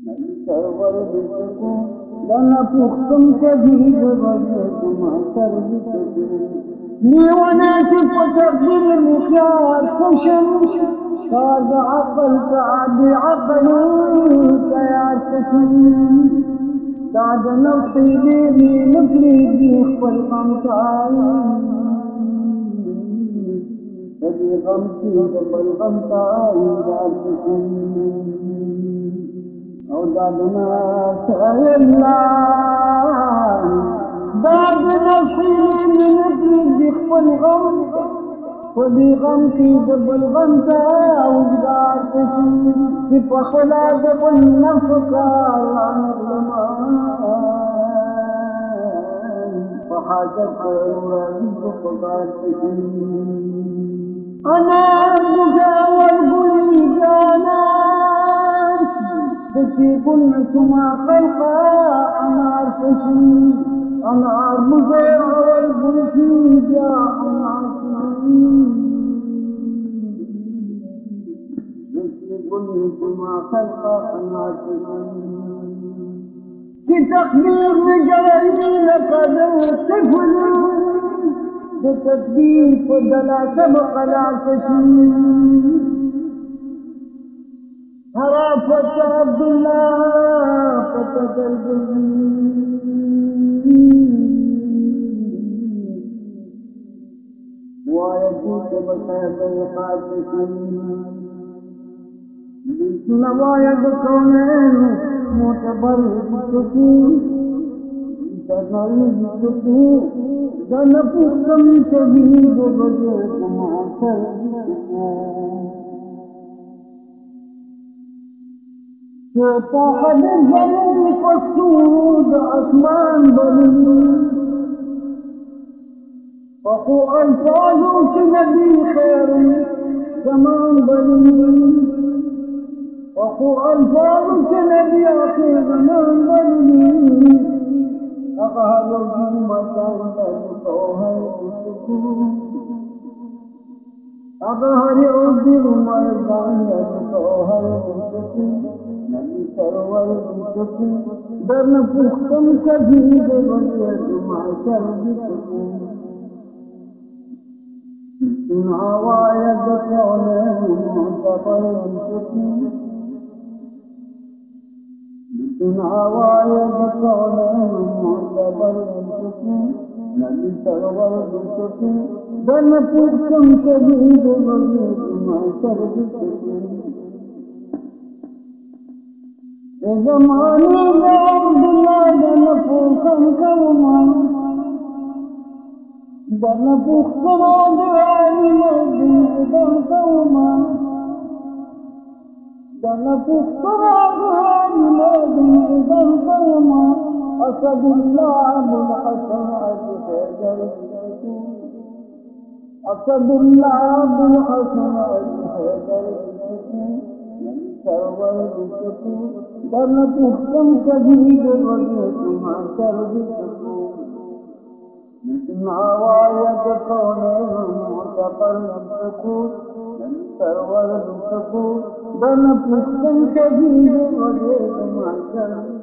server बिसको दना पुख्तम के भीग बजे तुम्हार बिसको नीवना की पतबिर मुख्यार खुशम काज अकल काद अकल तयार सकी काद नफ्सी देवी नफरी खपल गमताई कभी गम की खपल गमताई यार सकी दादना सयल्ला दादना फिल्म खपल गम कभी गम की खपल गमता उजगार सकी कि पखला खपल नफकार हाजत अना मुजावर गुली जाना कुल तुमा खल्का अनार फशी अनार मुजावर गुली जा अनार कुल तुमा खल्का अनार फशी कि तकदीर में जवानी लकदर तिफल तकदीर को दला सब कला सकी हरा फता अब्दुल्ला फता कल्बी वायदू के बसात खासकी नवायद कौनैन मोतबर सकी सनल सकी दन पुकम कभी बजे कुमार शैतान जमीन पसूद आसमान बनी फखु अल्फाजों की नबी खैर जमान बनी फखु अल्फाजों की नबी आखिर जमान बनी अकहल मतान तो है अकहल मतान तो है सरवर बिसको दन पुख्तम कभी बजे तुम्हार बिसको हवायद कौने मुतबर बिसको हवायद कौने मुतबर बिसको नबी सरवर बिसको दन पुख्तम कभी बजे तुम्हार बिसको ज़माने अब्दुल्ला दन पुखम कौमा दन पुखम आदि मौजूदन कौमा दन पुखम आदि मौजूदन कौमा असदुल्लाह बिन हसन अजहर असदुल्लाह बिन हसन अजहर सरवर बिसको दन पुख्तम कभी बजे तुम्हार बिसको नवायद कौने मोतबर बिसको सरवर बिसको दन पुख्तम कभी बजे तुम्हार